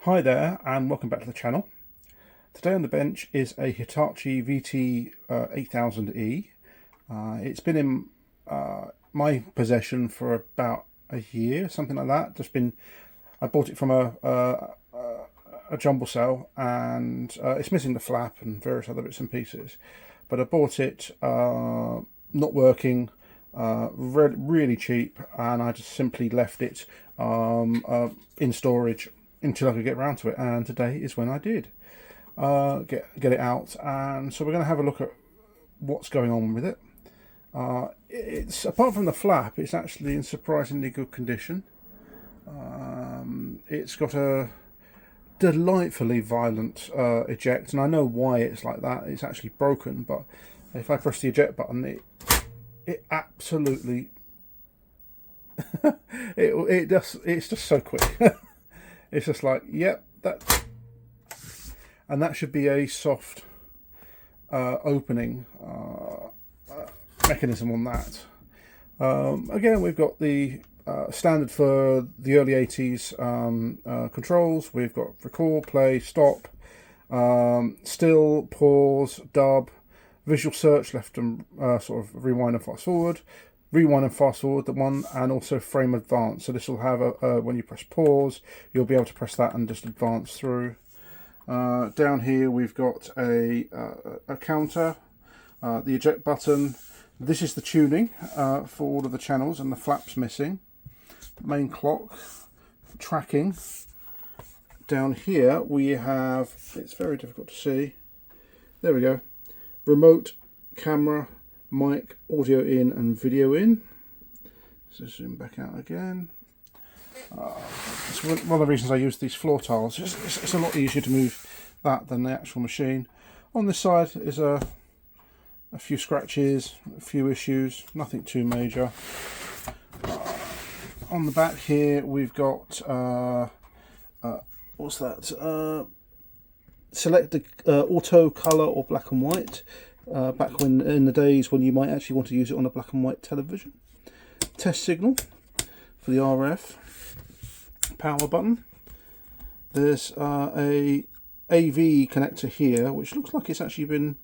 Hi there and welcome back to the channel. Today on the bench is a Hitachi VT-8000E. It's been in my possession for about a year, something like that. I bought it from a jumble sale, and it's missing the flap and various other bits and pieces. But I bought it not working, really cheap, and I just simply left it in storage until I could get around to it, and today is when I did get it out. And so we're going to have a look at what's going on with it. It's, apart from the flap, it's actually in surprisingly good condition. It's got a delightfully violent eject, and I know why it's like that. It's actually broken, but if I press the eject button, it absolutely it's just so quick. It's just like, yep, and that should be a soft opening mechanism on that. Again, we've got the standard for the early 80s controls. We've got record, play, stop, still, pause, dub, visual search, left and sort of rewind and fast forward. Rewind and fast forward, the one, and also frame advance. So this will have when you press pause, you'll be able to press that and just advance through. Down here we've got a counter, the eject button. This is the tuning for all of the channels, and the flap's missing. Main clock, tracking. Down here we have, it's very difficult to see, there we go, remote, camera, mic, audio in and video in. So zoom back out again. It's one of the reasons I use these floor tiles. It's a lot easier to move that than the actual machine. On this side is a few scratches, a few issues, nothing too major. On the back here we've got what's that? Select the auto colour or black and white. Back when in the days when you might actually want to use it on a black and white television. Test signal for the RF. Power button. There's a AV connector here, which looks like it's actually been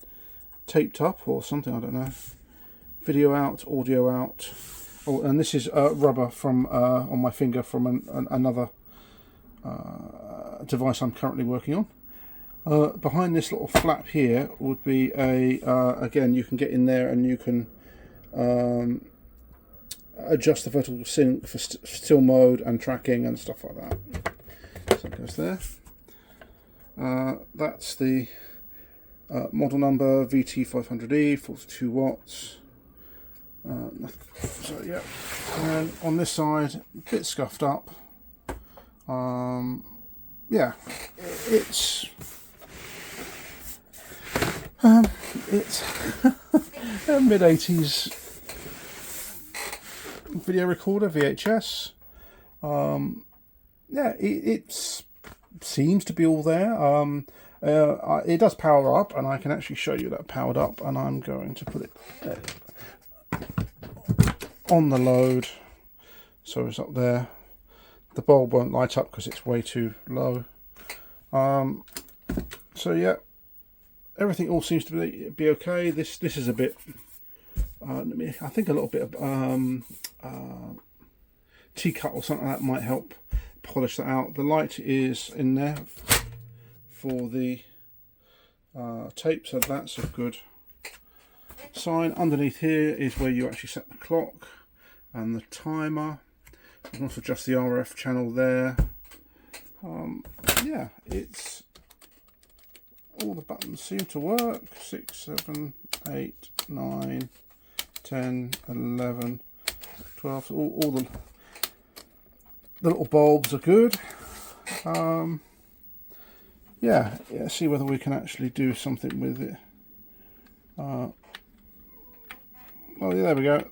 taped up or something, I don't know. Video out, audio out. Oh, and this is rubber from on my finger from another device I'm currently working on. Behind this little flap here would be again, you can get in there and you can adjust the vertical sync for still mode and tracking and stuff like that. So it goes there. That's the model number, VT-500E, 42 watts. So yeah, and on this side, a bit scuffed up. Yeah, it's a mid-80s video recorder, VHS. Yeah, it seems to be all there. It does power up, and I can actually show you that powered up, and I'm going to put it on the load, so it's up there. The bulb won't light up because it's way too low. So yeah, everything all seems to be okay. This is a bit, I think a little bit of T-cut or something like that might help polish that out. The light is in there for the tape, so that's a good sign. Underneath here is where you actually set the clock and the timer. You can also adjust the RF channel there. Yeah, it's all the buttons seem to work. 6, 7, 8, 9, 10, 11, 12. So all the little bulbs are good. Yeah, let's see whether we can actually do something with it. Oh, yeah, there we go.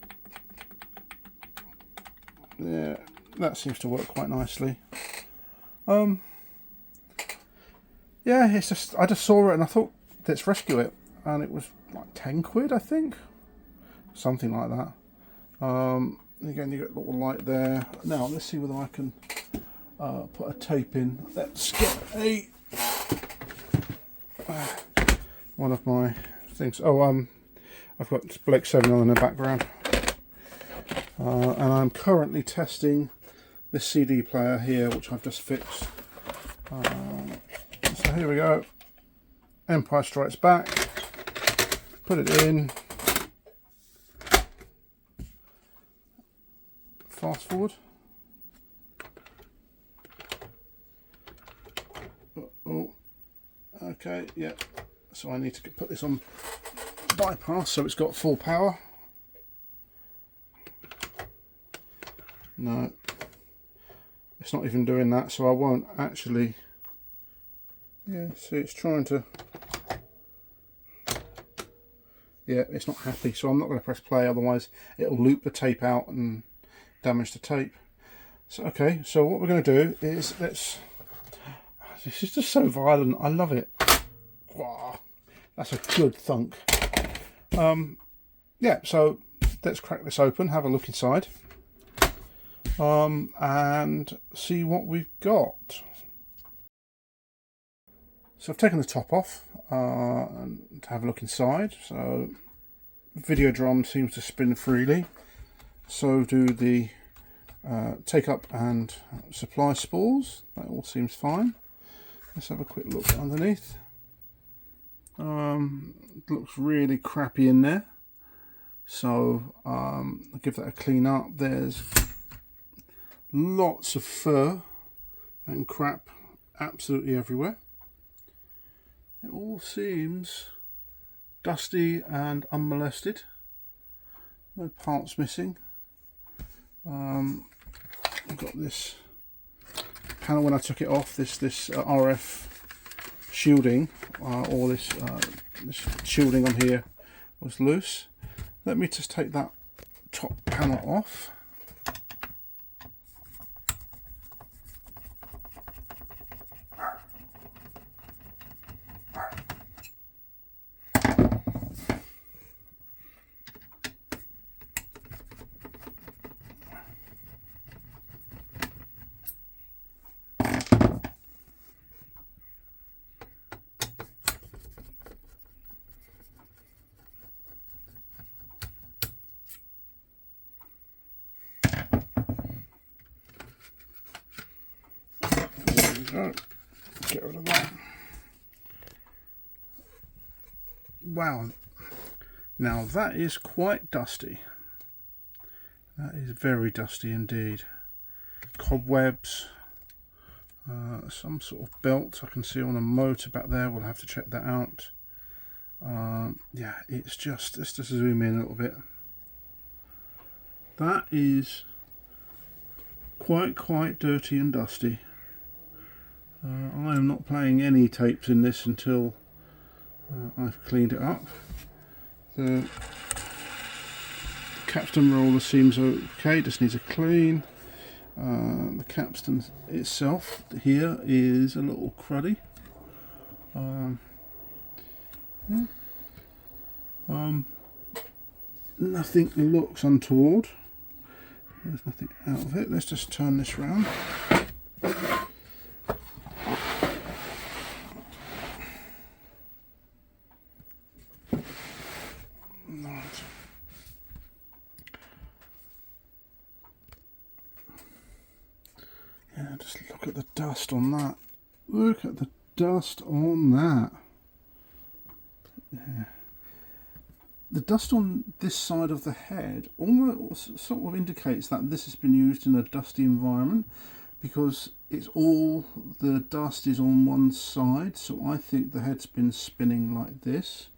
Yeah, that seems to work quite nicely. Yeah, it's just, I just saw it and I thought, let's rescue it, and it was like 10 quid, I think, something like that. Again, you get a little light there. Now let's see whether I can put a tape in. Let's get a one of my things. Oh, I've got Blake 7 on in the background, and I'm currently testing this CD player here, which I've just fixed. So here we go. Empire Strikes Back. Put it in. Fast forward. Oh, okay, yeah. So I need to put this on bypass so it's got full power. No, it's not even doing that, so I won't actually. Yeah, see, it's trying to. Yeah, it's not happy, so I'm not going to press play, otherwise it'll loop the tape out and damage the tape. So okay, so what we're going to do is this is just so violent. I love it. Wow, that's a good thunk. Yeah, so let's crack this open, have a look inside, and see what we've got. So I've taken the top off and to have a look inside. So video drum seems to spin freely. So do the take up and supply spools. That all seems fine. Let's have a quick look underneath. It looks really crappy in there. So I'll give that a clean up. There's lots of fur and crap absolutely everywhere. It all seems dusty and unmolested. No parts missing. I've got this panel when I took it off. This RF shielding, or this shielding on here was loose. Let me just take that top panel off. Go. Get rid of that. Wow, now that is quite dusty. That is very dusty indeed. Cobwebs, some sort of belt I can see on a motor back there. We'll have to check that out. Yeah, it's just, let's just zoom in a little bit. That is quite dirty and dusty. I am not playing any tapes in this until I've cleaned it up. The capstan roller seems okay, just needs a clean. The capstan itself here is a little cruddy. Nothing looks untoward. There's nothing out of it. Let's just turn this round. Yeah, just look at the dust on that. Look at the dust on that. Yeah. The dust on this side of the head almost sort of indicates that this has been used in a dusty environment, because it's all, the dust is on one side, so I think the head's been spinning like this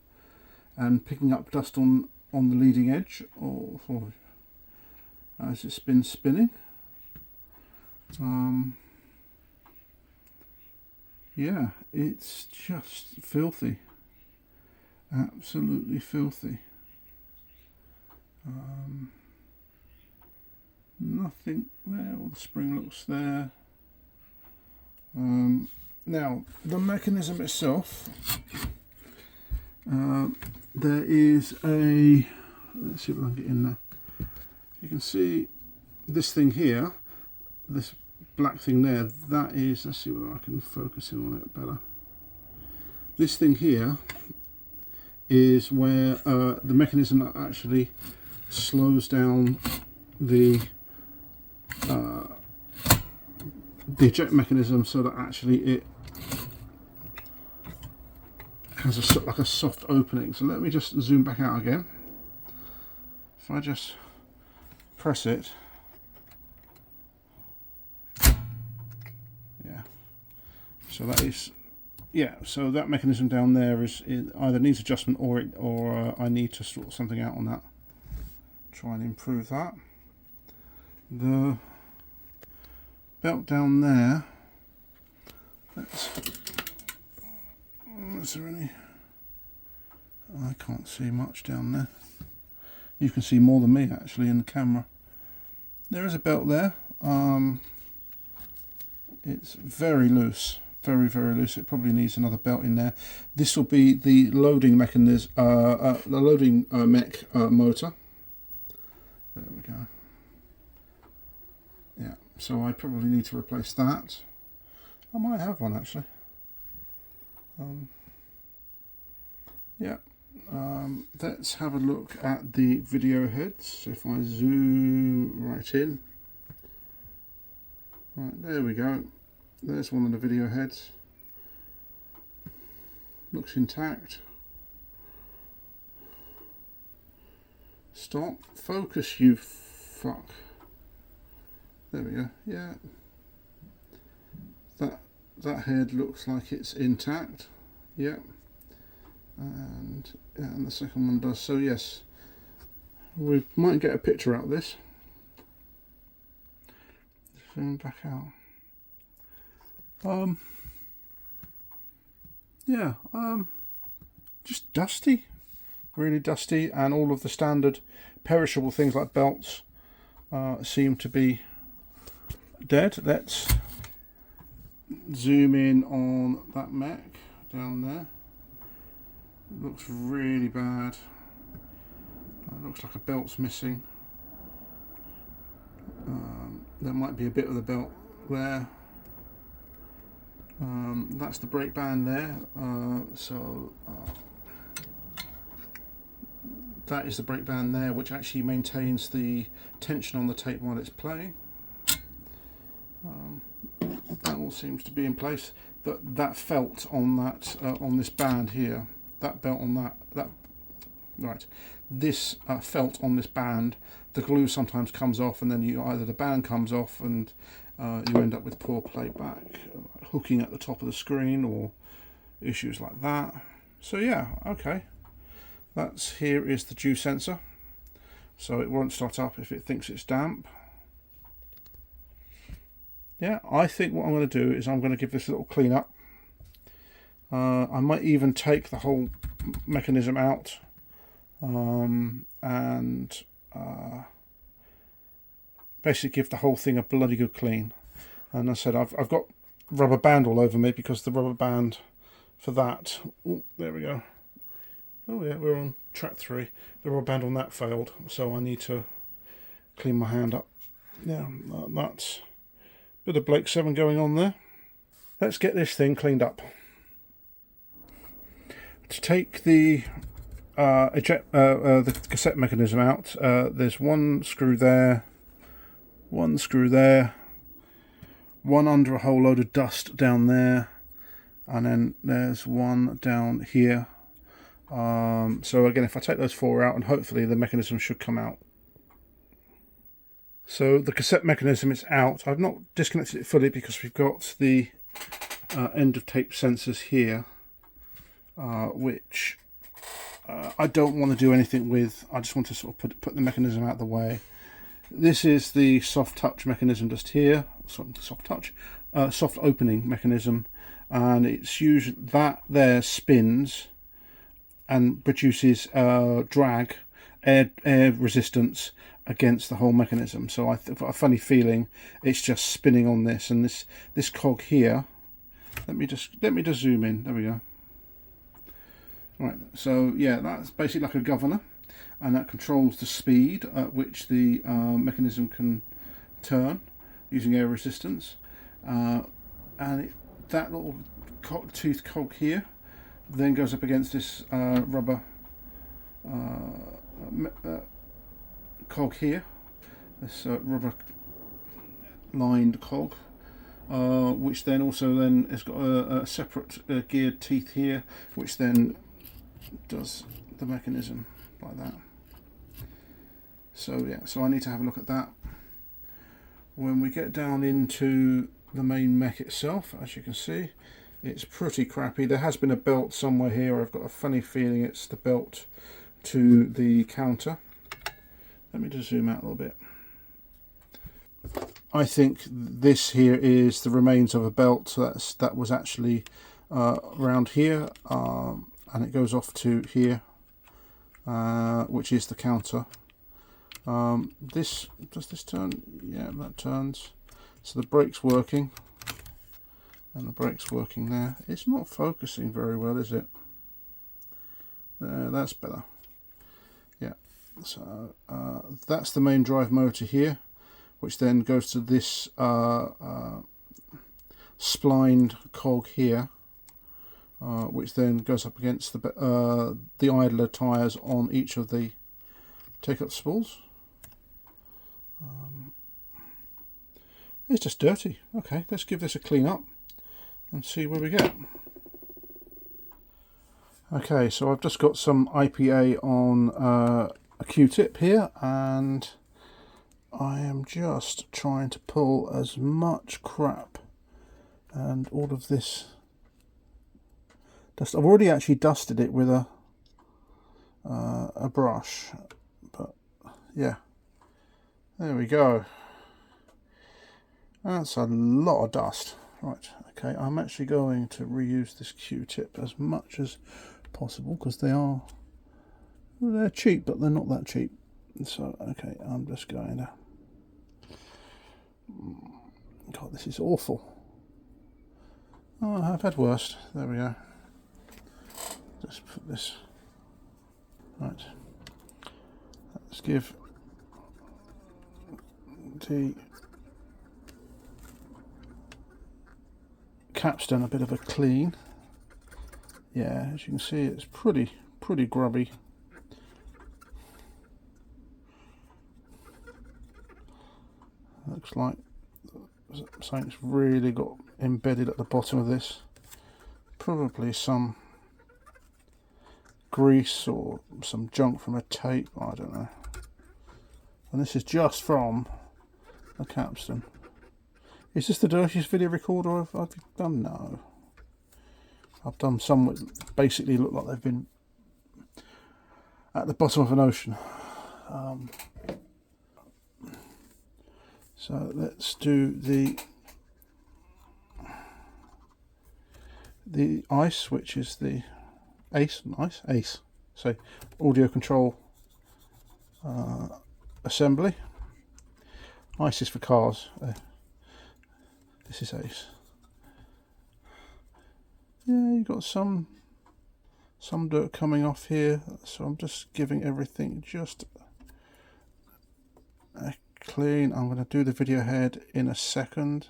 and picking up dust on the leading edge, or as it's been spinning. Yeah, it's just filthy, absolutely filthy. Nothing there, all the spring looks there. Now the mechanism itself, there is a, let's see if I can get in there. You can see this thing here, this black thing there, that is, let's see whether I can focus in on it better. This thing here is where the mechanism that actually slows down the eject mechanism, so that actually it has like a soft opening. So let me just zoom back out again. If I just press it, yeah. So that is, yeah. So that mechanism down there is either needs adjustment or I need to sort something out on that. Try and improve that. The belt down there. Is there any? I can't see much down there. You can see more than me actually in the camera. There is a belt there. It's very loose, very loose. It probably needs another belt in there. This will be the loading mechanism, the loading mech motor. There we go. Yeah, so I probably need to replace that. I might have one actually. Yeah. Let's have a look at the video heads. If I zoom right in, right, there we go. There's one of the video heads. Looks intact. Stop. Focus, you fuck. There we go. Yeah. That head looks like it's intact. Yep. And the second one does. So yes, we might get a picture out of this. Zoom back out. Yeah, just dusty, really dusty, and all of the standard perishable things like belts seem to be dead. Let's zoom in on that mech down there. It looks really bad. It looks like a belt's missing. There might be a bit of the belt there. That's the brake band there. That is the brake band there, which actually maintains the tension on the tape while it's playing. That all seems to be in place. That felt on that on this band here. That belt on that right. This felt on this band. The glue sometimes comes off, and then either the band comes off, and you end up with poor playback, hooking at the top of the screen, or issues like that. So yeah, okay. Here is the dew sensor. So it won't start up if it thinks it's damp. Yeah, I think what I'm going to do is I'm going to give this a little clean up. I might even take the whole mechanism out and basically give the whole thing a bloody good clean. And I said I've got rubber band all over me because the rubber band for that, oh, there we go. Oh yeah, we're on track 3. The rubber band on that failed, so I need to clean my hand up. Yeah, that's a bit of Blake 7 going on there. Let's get this thing cleaned up. To take the cassette mechanism out, there's one screw there, one under a whole load of dust down there, and then there's one down here. So again, if I take those 4 out, and hopefully the mechanism should come out. So the cassette mechanism is out. I've not disconnected it fully because we've got the end of tape sensors here, which I don't want to do anything with. I just want to sort of put the mechanism out of the way. This is the soft touch mechanism just here, soft opening mechanism, and it's usually that there spins and produces drag, air resistance against the whole mechanism. So I've got a funny feeling it's just spinning on this, and this cog here. Let me just zoom in. There we go. Right. So yeah, that's basically like a governor, and that controls the speed at which the mechanism can turn using air resistance. and that little tooth cog here then goes up against this rubber cog here, this rubber lined cog, which then also has got a separate geared teeth here, which then does the mechanism like that. So yeah, so I need to have a look at that. When we get down into the main mech itself, as you can see, it's pretty crappy. There has been a belt somewhere here. I've got a funny feeling it's the belt to the counter. Let me just zoom out a little bit. I think this here is the remains of a belt. So that was actually around here, and it goes off to here, which is the counter. Does this turn? Yeah, that turns. So the brake's working, and the brake's working there. It's not focusing very well, is it? There, that's better. Yeah. So that's the main drive motor here, which then goes to this splined cog here, which then goes up against the idler tyres on each of the take-up spools. It's just dirty. Okay, let's give this a clean up and see where we get. Okay, so I've just got some IPA on a Q-tip here, and I am just trying to pull as much crap and all of this dust. I've already actually dusted it with a brush, but yeah, there we go. That's a lot of dust. Right, okay, I'm actually going to reuse this Q-tip as much as possible, because they're cheap, but they're not that cheap. So, okay, I'm just going to... God, this is awful. Oh, I've had worse. There we go. Just put this... Right. Let's give the capstan a bit of a clean. Yeah, as you can see, it's pretty grubby. Looks like something's really got embedded at the bottom of this. Probably some grease or some junk from a tape, I don't know. And this is just from the capstan. Is this the dirtiest video recorder I've done? No. I've done some that basically look like they've been at the bottom of an ocean. So let's do the ICE, which is the ACE. So audio control assembly. ICE is for cars. This is ACE. Yeah, you've got some dirt coming off here, so I'm just giving everything just a clean. I'm going to do the video head in a second.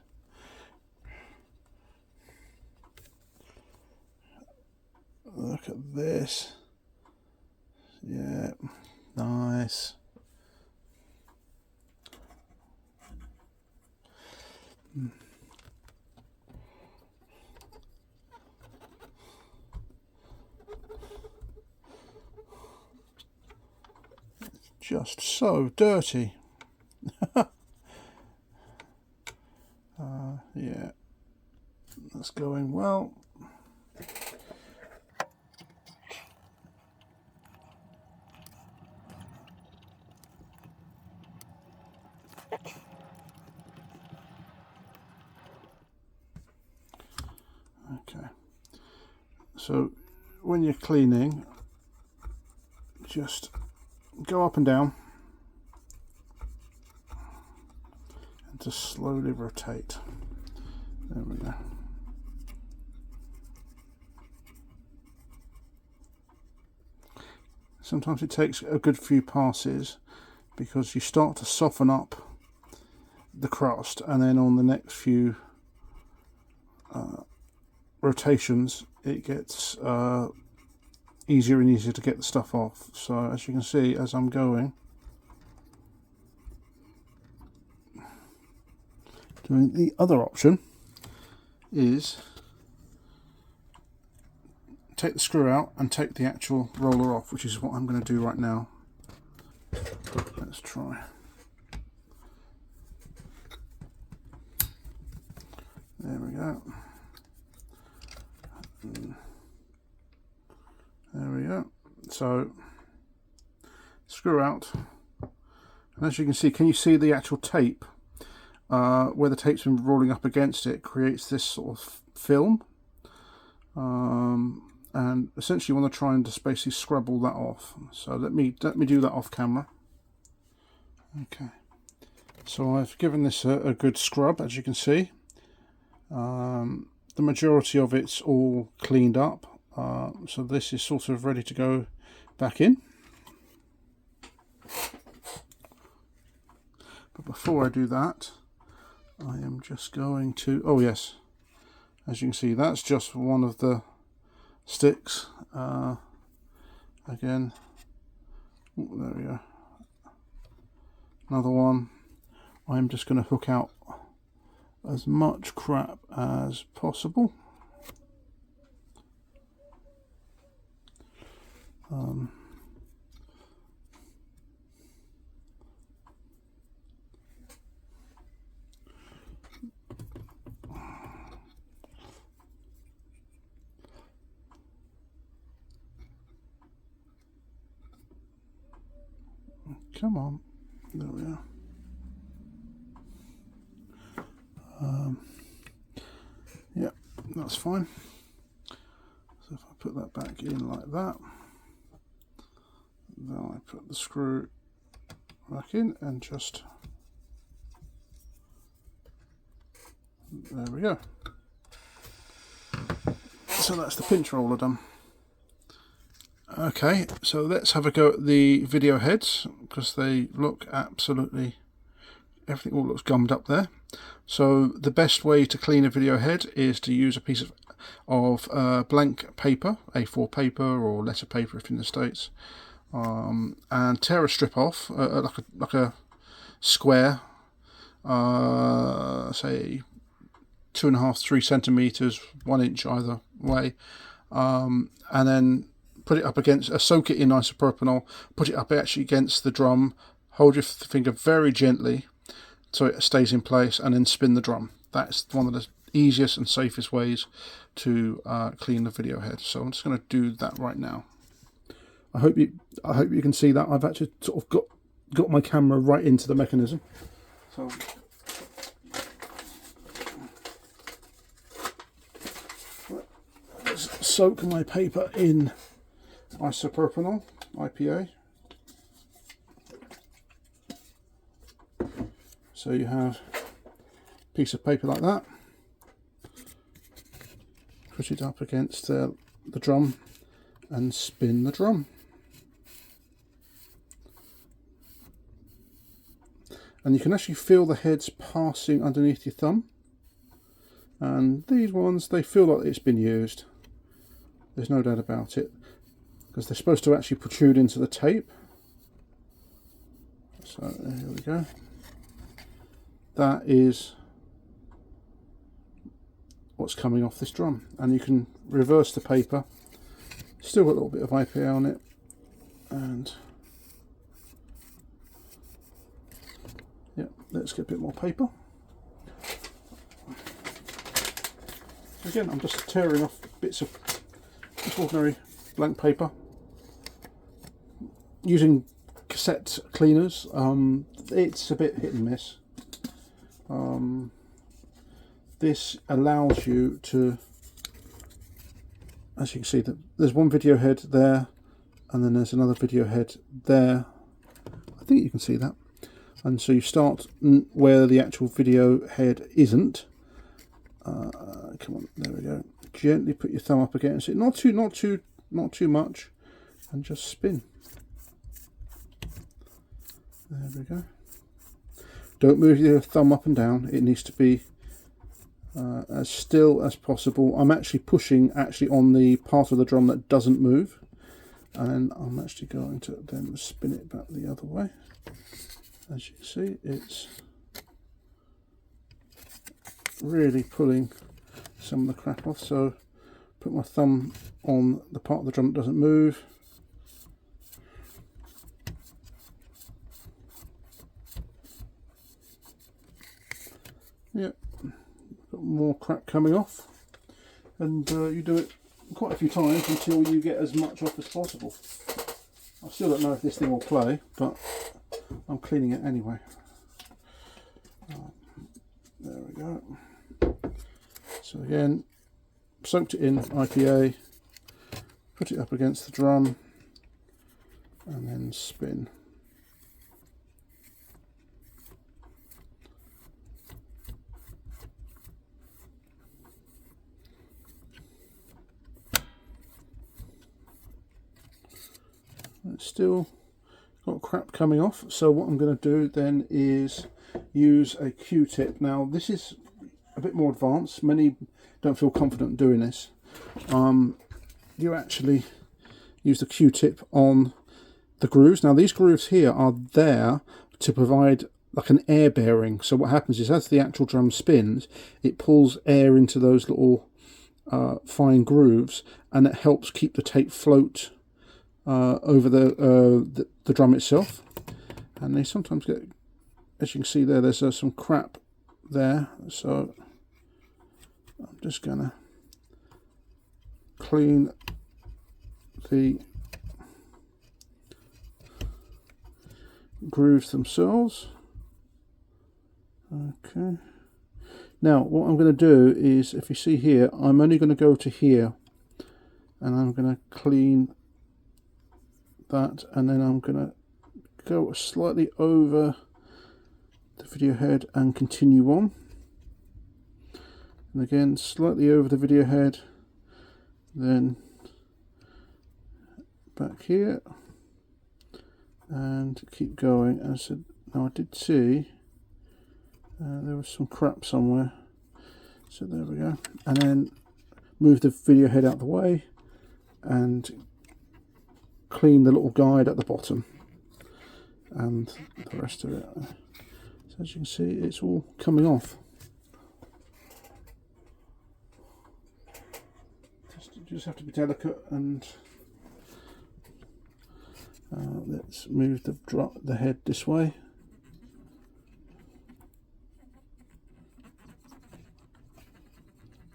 Look at this. Yeah, nice. Just so dirty. Yeah, that's going well. Okay, so when you're cleaning, just go up and down and just slowly rotate. There we go. Sometimes it takes a good few passes because you start to soften up the crust, and then on the next few rotations, it gets easier and easier to get the stuff off. So as you can see, as I'm going, doing the other option is take the screw out and take the actual roller off, which is what I'm going to do right now. Let's try. There we go. There we go. So screw out, and as you can see, can you see the actual tape? Where the tape's been rolling up against it creates this sort of film, and essentially you want to try and just basically scrub all that off. So let me do that off camera. Okay, so I've given this a good scrub, as you can see. The majority of it's all cleaned up, so this is sort of ready to go back in. But before I do that, I am just going to, oh yes, as you can see, that's just one of the sticks. Again, there we go, another one. I'm just going to hook out as much crap as possible. Come on, there we are. Yeah, that's fine. So if I put that back in like that, then I put the screw back in and just, there we go. So that's the pinch roller done. Okay, so let's have a go at the video heads, because they look absolutely, everything all looks gummed up there. So the best way to clean a video head is to use a piece of blank paper, A4 paper or letter paper if in the States, and tear a strip off, like a square, say 2.5–3 centimeters, 1 inch either way, and then put it up against, soak it in isopropanol, put it up actually against the drum, hold your finger very gently so it stays in place, and then spin the drum. That's one of the easiest and safest ways to clean the video head. So I'm just going to do that right now. I hope you can see that I've actually sort of got my camera right into the mechanism. So let's soak my paper in isopropanol, IPA. So you have a piece of paper like that, put it up against the drum and spin the drum. And you can actually feel the heads passing underneath your thumb. And these ones, they feel like it's been used. There's no doubt about it, because they're supposed to actually protrude into the tape. So here we go. That is what's coming off this drum, and you can reverse the paper. Still got a little bit of IPA on it, and yeah, let's get a bit more paper. Again, I'm just tearing off bits of just ordinary blank paper using cassette cleaners. It's a bit hit and miss. This allows you to, as you can see, that there's one video head there, and then there's another video head there. I think you can see that. And so you start where the actual video head isn't. Come on, there we go. Gently put your thumb up against it, not too much, and just spin. There we go. Don't move your thumb up and down. It needs to be as still as possible. I'm actually pushing on the part of the drum that doesn't move, and I'm actually going to then spin it back the other way. As you can see, it's really pulling some of the crap off. So put my thumb on the part of the drum that doesn't move. Yep, got more crap coming off, and you do it quite a few times until you get as much off as possible. I still don't know if this thing will play, but I'm cleaning it anyway. There we go. So again, soaked it in IPA, put it up against the drum, and then spin. It's still got crap coming off, so what I'm going to do then is use a Q-tip. Now this is a bit more advanced. Many don't feel confident doing this. You actually use the Q-tip on the grooves. Now these grooves here are there to provide like an air bearing. So what happens is as the actual drum spins, it pulls air into those little fine grooves, and it helps keep the tape float over the drum itself. And they sometimes get, as you can see there, there's some crap there, so I'm just gonna clean the grooves themselves. Okay, now what I'm going to do is, if you see here, I'm only going to go to here, and I'm going to clean that, and then I'm going to go slightly over the video head and continue on, and again slightly over the video head, then back here, and keep going. As I said, now I did see there was some crap somewhere, so there we go, and then move the video head out of the way and clean the little guide at the bottom and the rest of it. So as you can see, it's all coming off. Just have to be delicate, and let's move the head this way.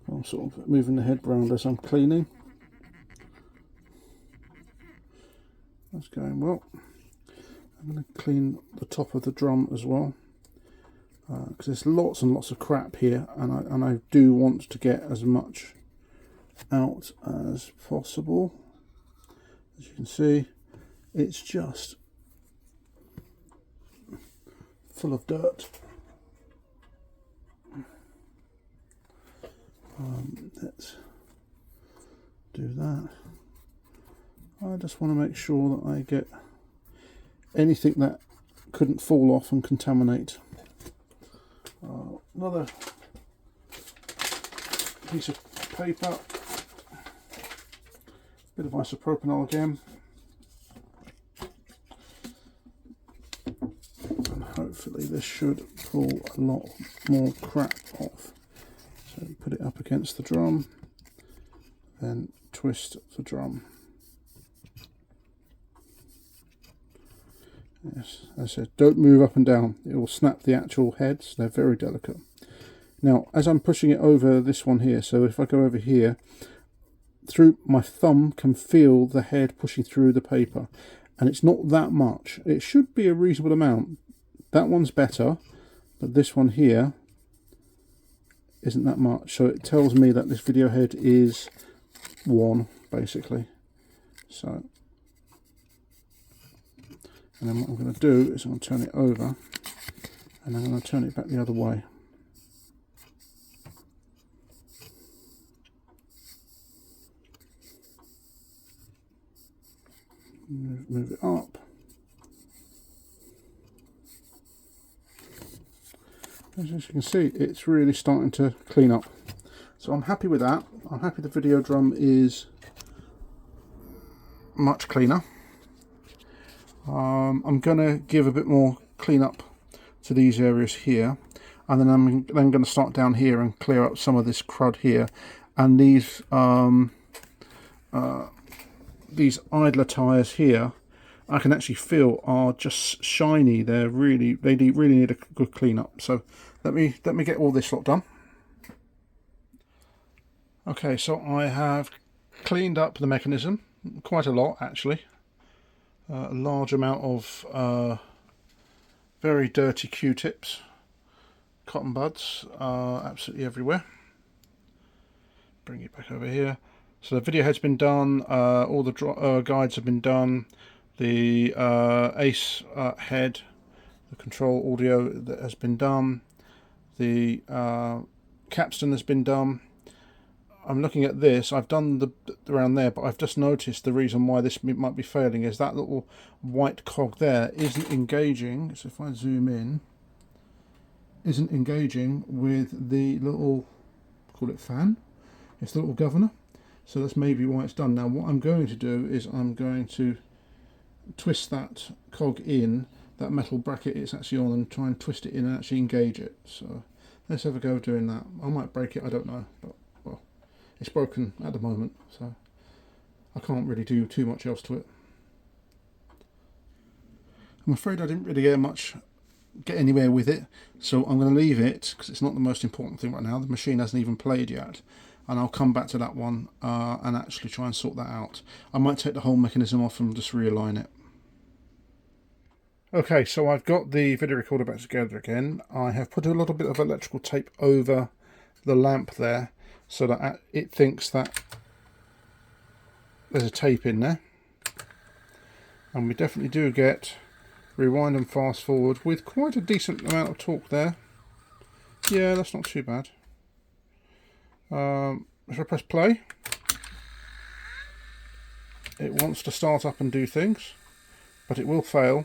I'm sort of moving the head round as I'm cleaning. That's going well. I'm going to clean the top of the drum as well, because there's lots and lots of crap here, and I do want to get as much out as possible. As you can see, it's just full of dirt. Let's do that. I just want to make sure that I get anything that couldn't fall off and contaminate. Another piece of paper, bit of isopropanol again, and hopefully this should pull a lot more crap off. So you put it up against the drum, then twist the drum. Yes, as I said, don't move up and down, it will snap the actual heads, they're very delicate. Now, as I'm pushing it over this one here, so if I go over here, through my thumb can feel the head pushing through the paper, and it's not that much. It should be a reasonable amount. That one's better, but this one here isn't that much, so it tells me that this video head is one, basically. So, and then what I'm going to do is I'm going to turn it over, and I'm going to turn it back the other way. Move it up. As you can see, it's really starting to clean up. So I'm happy with that. I'm happy the video drum is much cleaner. I'm going to give a bit more cleanup to these areas here, and then I'm then going to start down here and clear up some of this crud here. And these idler tyres here, I can actually feel are just shiny. They really need a good clean up. So let me get all this lot done. Okay, so I have cleaned up the mechanism quite a lot actually. A large amount of very dirty Q-tips, cotton buds absolutely everywhere. Bring it back over here. So the video head's been done, all the guides have been done, the ACE head, the control audio that has been done, the capstan has been done. I'm looking at this, I've done the around there, but I've just noticed the reason why this might be failing is that little white cog there isn't engaging. So if I zoom in, isn't engaging with the little, call it fan, it's the little governor. So that's maybe why it's done. Now what I'm going to do is I'm going to twist that cog in, that metal bracket it's actually on, and try and twist it in and actually engage it. So let's have a go of doing that. I might break it, I don't know, but well, it's broken at the moment, so I can't really do too much else to it. I'm afraid I didn't really get anywhere with it, so I'm going to leave it because it's not the most important thing right now. The machine hasn't even played yet, and I'll come back to that one and actually try and sort that out. I might take the whole mechanism off and just realign it. Okay, so I've got the video recorder back together again. I have put a little bit of electrical tape over the lamp there so that it thinks that there's a tape in there. And we definitely do get rewind and fast forward with quite a decent amount of torque there. Yeah, that's not too bad. If I press play, it wants to start up and do things, but it will fail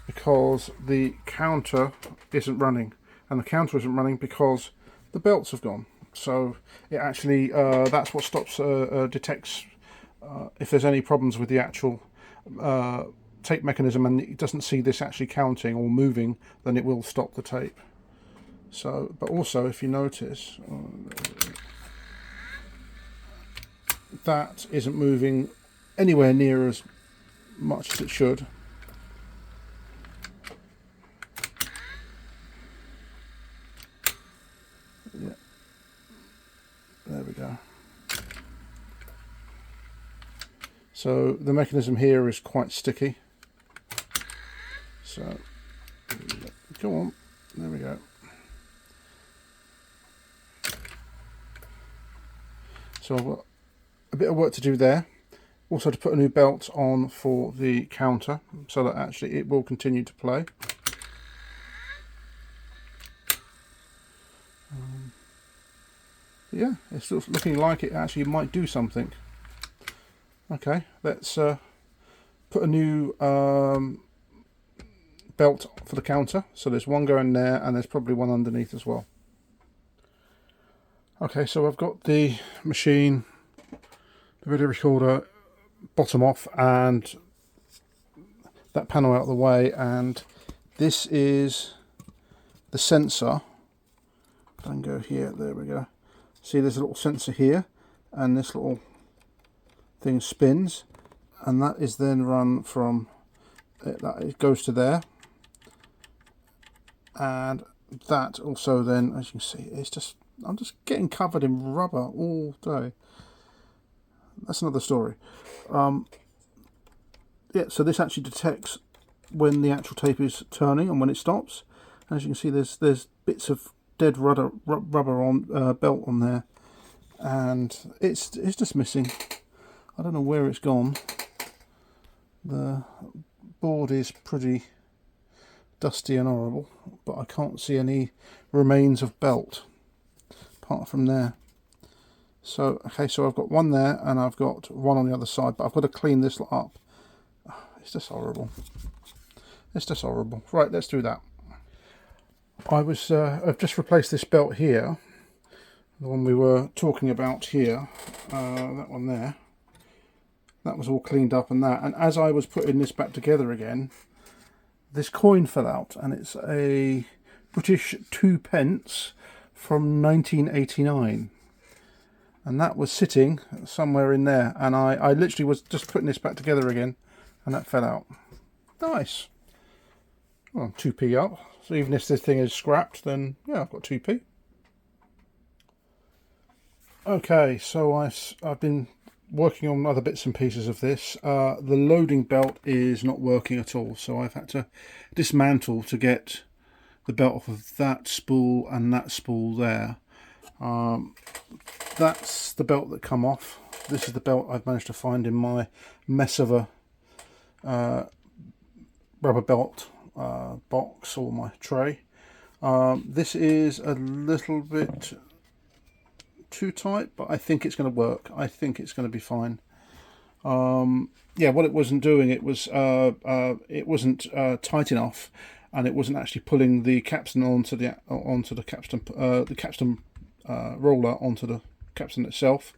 because the counter isn't running, and the counter isn't running because the belts have gone. So it actually that's what stops detects if there's any problems with the actual tape mechanism, and it doesn't see this actually counting or moving, then it will stop the tape. So, but also if you notice, that isn't moving anywhere near as much as it should. Yeah, there we go. So the mechanism here is quite sticky. So, go on, there we go. So I've got a bit of work to do there. Also to put a new belt on for the counter so that actually it will continue to play. Yeah, it's looking like it actually might do something. Okay, let's put a new belt for the counter. So there's one going there and there's probably one underneath as well. Okay, so I've got the machine, the video recorder bottom off and that panel out of the way, and this is the sensor. I can go here, there we go. See, there's a little sensor here and this little thing spins, and that is then run from it goes to there, and that also then, as you can see, it's just, I'm just getting covered in rubber all day. That's another story. Yeah, so this actually detects when the actual tape is turning and when it stops. As you can see, there's bits of dead rubber on belt on there, and it's just missing. I don't know where it's gone. The board is pretty dusty and horrible, but I can't see any remains of belt apart from there. So okay, so I've got one there and I've got one on the other side, but I've got to clean this lot up. It's just horrible. It's just horrible. Right, let's do that. I've just replaced this belt here, the one we were talking about here, that one there. That was all cleaned up and that. And as I was putting this back together again, this coin fell out, and it's a British 2p from 1989. And that was sitting somewhere in there, and I literally was just putting this back together again, and that fell out. Nice. Well, 2p up. So even if this thing is scrapped, then yeah, I've got 2p. Okay, so I've been working on other bits and pieces of this. The loading belt is not working at all, so I've had to dismantle to get the belt off of that spool and that spool there. That's the belt that come off. This is the belt I've managed to find in my mess of a rubber belt box, or my tray. This is a little bit too tight, but I think it's going to work. I think it's going to be fine. Yeah, what it wasn't doing, it wasn't tight enough, and it wasn't actually pulling the capstan onto the capstan roller onto the capstan itself.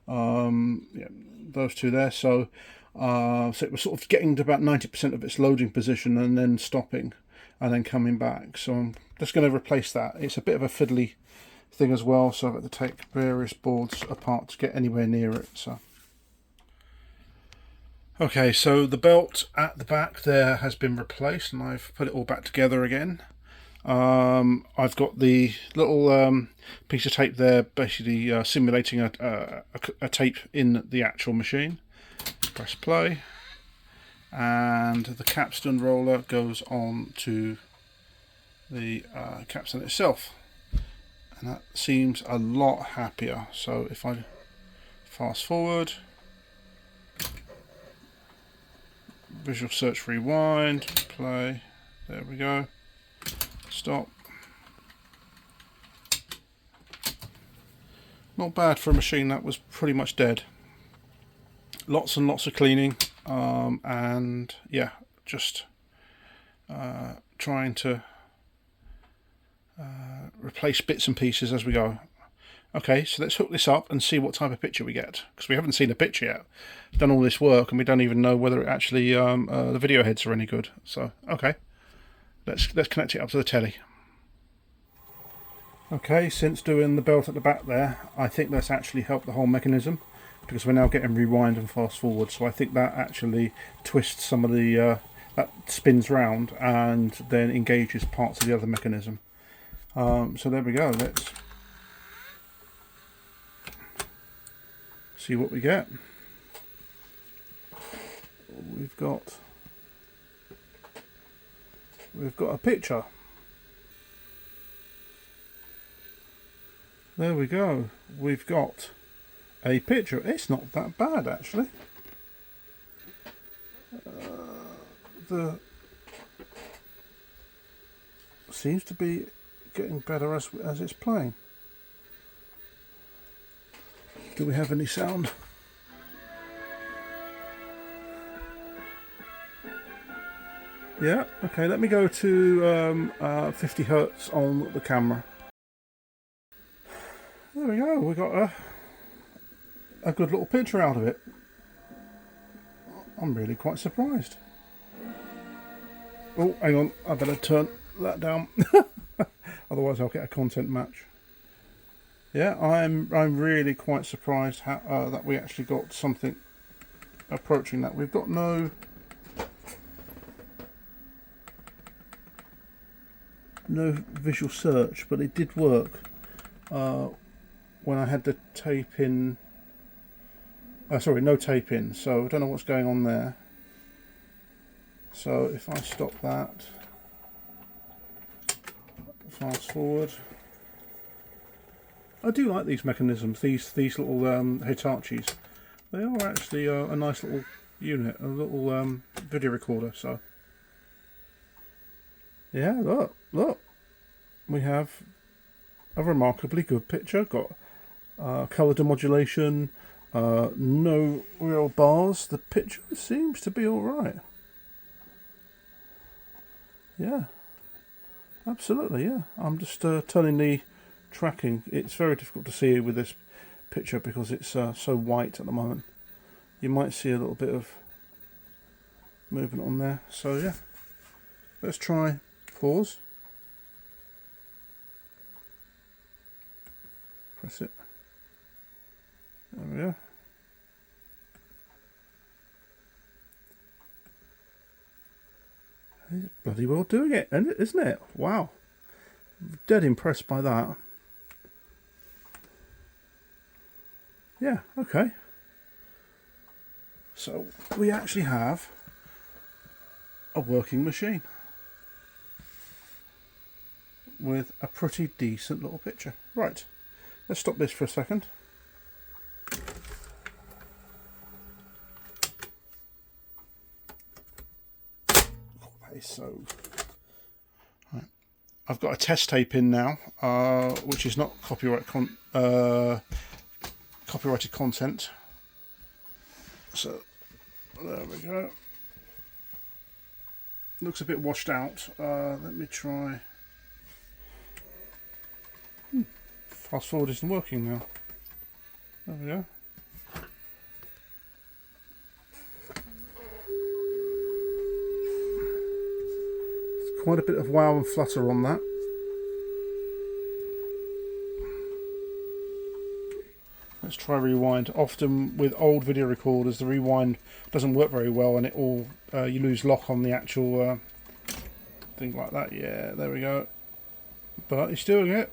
Yeah, those two there. So it was sort of getting to about 90% of its loading position and then stopping and then coming back. So I'm just going to replace that. It's a bit of a fiddly thing as well, so I've had to take various boards apart to get anywhere near it. So okay, so the belt at the back there has been replaced, and I've put it all back together again. I've got the little piece of tape there, basically simulating a tape in the actual machine. Press play, and the capstan roller goes on to the capstan itself, and that seems a lot happier. So if I fast forward, visual search, rewind, play, there we go, stop. Not bad for a machine that was pretty much dead. Lots and lots of cleaning, and yeah, just trying to replace bits and pieces as we go. Okay, so let's hook this up and see what type of picture we get, because we haven't seen a picture yet. We've done all this work and we don't even know whether it actually the video heads are any good. So okay, let's connect it up to the telly. Okay, since doing the belt at the back there, I think that's actually helped the whole mechanism, because we're now getting rewind and fast forward. So I think that actually twists some of the that spins round and then engages parts of the other mechanism. So there we go. Let's see what we get. We've got a picture. There we go. We've got a picture. It's not that bad actually. The seems to be getting better as it's playing. Do we have any sound? Yeah, okay, let me go to 50 Hertz on the camera. There we go, we got a good little picture out of it. I'm really quite surprised. Oh, hang on, I better turn that down. Otherwise I'll get a content match. Yeah, I'm really quite surprised how that we actually got something approaching that. We've got no visual search, but it did work when I had the tape in. Sorry, no tape in, so I don't know what's going on there. So if I stop that, fast forward. I do like these mechanisms, these little Hitachis. They are actually a nice little unit, a little video recorder. So yeah, look, we have a remarkably good picture. Got colour demodulation, no real bars. The picture seems to be all right. Yeah, Absolutely, yeah. I'm just turning the tracking. It's very difficult to see with this picture because it's so white at the moment. You might see a little bit of movement on there. So yeah, let's try pause. Press it. There we go. He's bloody well doing it, isn't it? Wow. Dead impressed by that. Yeah, okay. So we actually have a working machine with a pretty decent little picture. Right, let's stop this for a second. So right. I've got a test tape in now, which is not copyrighted content. So there we go. Looks a bit washed out. Let me try. Fast forward isn't working now. There we go. Quite a bit of wow and flutter on that. Let's try rewind. Often with old video recorders, the rewind doesn't work very well, and it all you lose lock on the actual thing like that. Yeah, there we go. But it's doing it.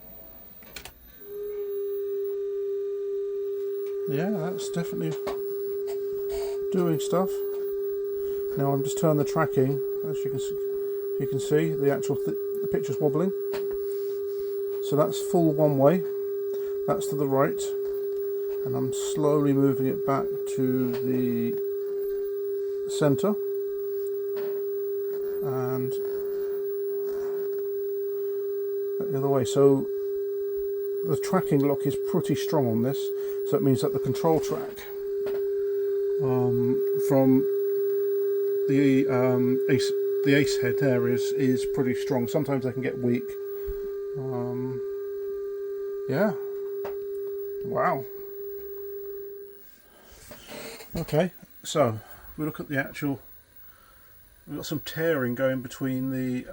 Yeah, that's definitely doing stuff. Now I'm just turning the tracking, as you can see. You can see the actual the picture's wobbling. So that's full one way. That's to the right, and I'm slowly moving it back to the centre, and the other way. So the tracking lock is pretty strong on this, so it means that the control track from the ace head there is pretty strong. Sometimes they can get weak. Yeah. Wow. Okay, so we look at the actual. We've got some tearing going between the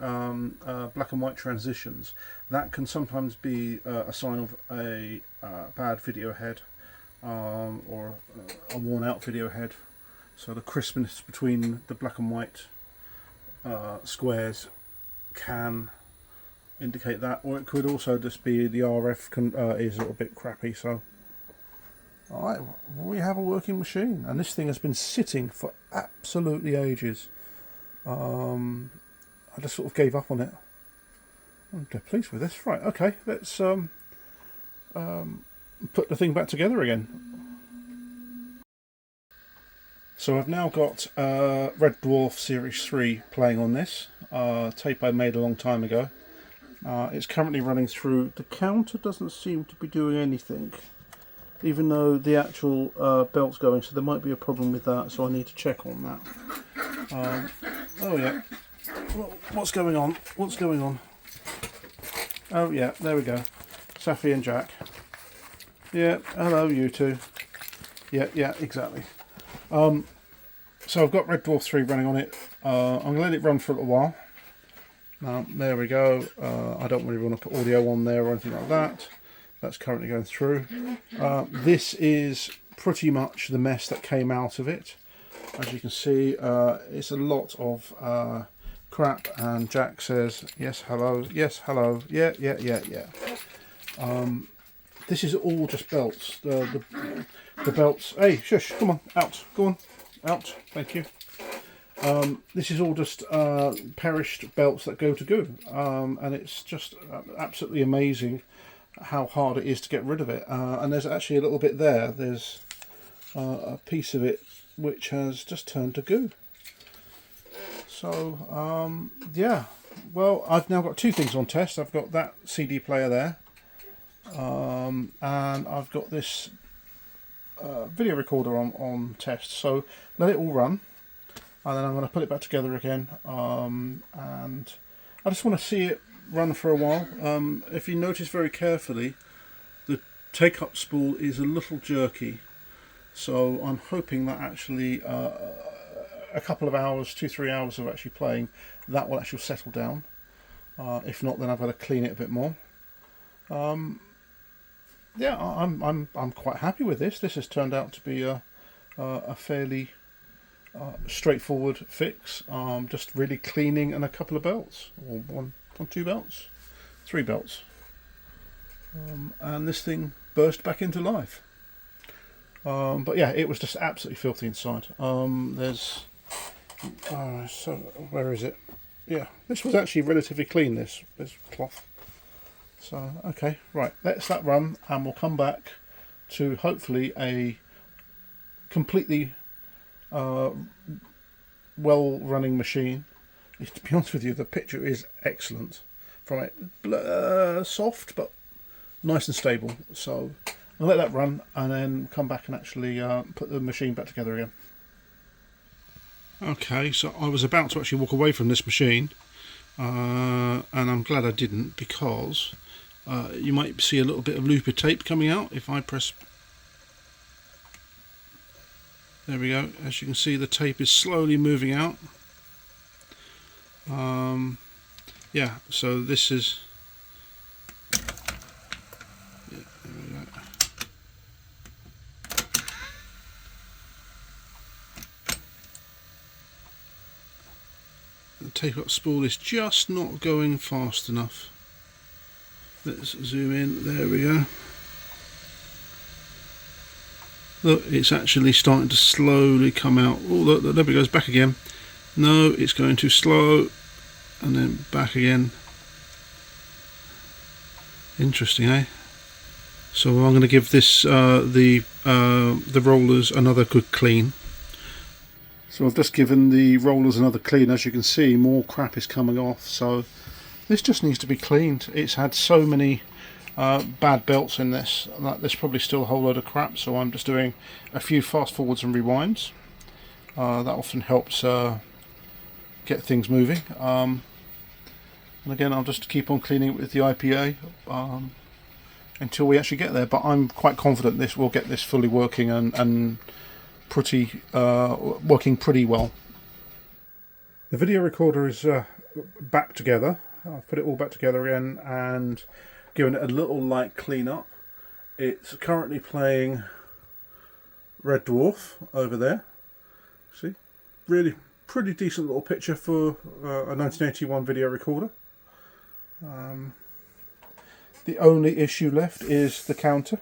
black and white transitions. That can sometimes be a sign of a bad video head or a worn out video head. So the crispness between the black and white squares can indicate that, or it could also just be the RF is a little bit crappy. So alright, we have a working machine, and this thing has been sitting for absolutely ages. I just sort of gave up on it. I'm dead pleased with this. Right, okay, let's put the thing back together again. So I've now got Red Dwarf Series 3 playing on this tape I made a long time ago. It's currently running through. The counter doesn't seem to be doing anything, even though the actual belt's going, so there might be a problem with that, so I need to check on that. Oh yeah, what's going on? What's going on? Oh yeah, there we go. Safi and Jack. Yeah, hello you two. Yeah, exactly. So I've got Red Dwarf 3 running on it. I'm going to let it run for a little while. There we go. I don't really want to put audio on there or anything like that. That's currently going through. This is pretty much the mess that came out of it. As you can see, it's a lot of crap, and Jack says, yes, hello, yeah. This is all just belts. The belts. Hey, shush! Come on, out. Go on, out. Thank you. This is all just perished belts that go to goo, and it's just absolutely amazing how hard it is to get rid of it. And there's actually a little bit there. There's a piece of it which has just turned to goo. So yeah. Well, I've now got two things on test. I've got that CD player there, and I've got this video recorder on test. So let it all run, and then I'm going to put it back together again, and I just want to see it run for a while. If you notice very carefully, the take-up spool is a little jerky, so I'm hoping that actually a couple of hours, 2-3 hours of actually playing, that will actually settle down. If not, then I've got to clean it a bit more. Yeah, I'm quite happy with this. This has turned out to be a fairly straightforward fix. Just really cleaning and a couple of belts, or one, 2 belts, 3 belts, and this thing burst back into life. But yeah, it was just absolutely filthy inside. There's so where is it? Yeah, this was actually relatively clean, this cloth. So okay, right, let's that run, and we'll come back to hopefully a completely well-running machine. To be honest with you, the picture is excellent from it. Soft but nice and stable. So I'll let that run and then come back and actually put the machine back together again. Okay, so I was about to actually walk away from this machine, and I'm glad I didn't, because you might see a little bit of loop of tape coming out if I press. There we go. As you can see, the tape is slowly moving out. Yeah, so this is. Yeah, there we go. The tape-up spool is just not going fast enough. Let's zoom in. There we go. Look, it's actually starting to slowly come out. Oh, look, there it goes, back again. No, it's going too slow, and then back again. Interesting, eh? So I'm going to give this the rollers another good clean. So I've just given the rollers another clean. As you can see, more crap is coming off. So this just needs to be cleaned. It's had so many bad belts in this that there's probably still a whole load of crap, so I'm just doing a few fast forwards and rewinds. That often helps get things moving, and again I'll just keep on cleaning it with the IPA until we actually get there, but I'm quite confident this will get this fully working and pretty working pretty well. The video recorder is back together. I've put it all back together again and given it a little light clean up. It's currently playing Red Dwarf over there. See, really pretty decent little picture for a 1981 video recorder. The only issue left is the counter.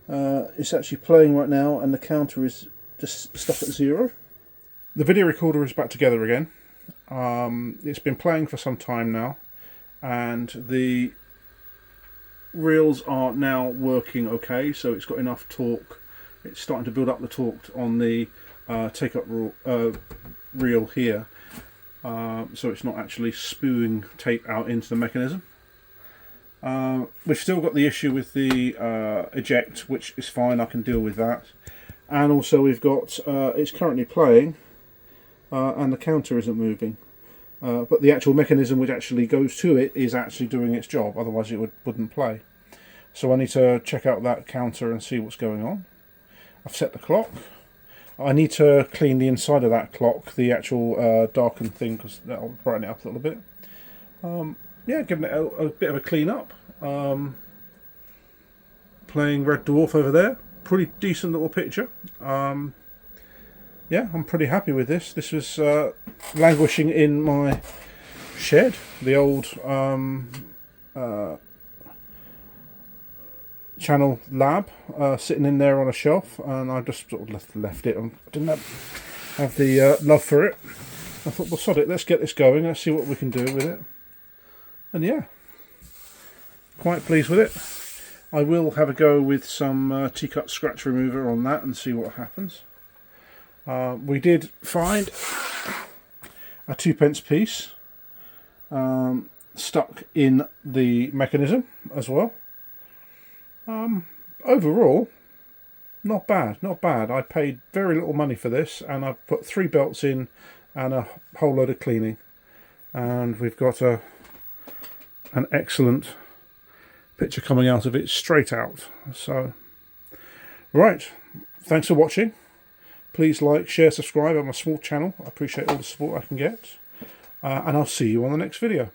It's actually playing right now, and the counter is just stuck at 0. The video recorder is back together again. It's been playing for some time now, and the reels are now working okay, so it's got enough torque. It's starting to build up the torque on the take-up reel here, so it's not actually spewing tape out into the mechanism. We've still got the issue with the eject, which is fine, I can deal with that. And also we've got, it's currently playing, and the counter isn't moving. But the actual mechanism which actually goes to it is actually doing its job, otherwise it wouldn't play. So I need to check out that counter and see what's going on. I've set the clock. I need to clean the inside of that clock, the actual darkened thing, because that'll brighten it up a little bit. Yeah, giving it a bit of a clean up. Playing Red Dwarf over there. Pretty decent little picture. Yeah, I'm pretty happy with this. This was languishing in my shed, the old channel lab, sitting in there on a shelf, and I just sort of left it. I didn't have the love for it. I thought, well, sod it, let's get this going, let's see what we can do with it. And yeah, quite pleased with it. I will have a go with some T-cut scratch remover on that and see what happens. We did find a 2p piece stuck in the mechanism as well. Overall, not bad, not bad. I paid very little money for this, and I've put 3 belts in and a whole load of cleaning. And we've got a an excellent picture coming out of it straight out. So, right, thanks for watching. Please like, share, subscribe. I'm a small channel. I appreciate all the support I can get. And I'll see you on the next video.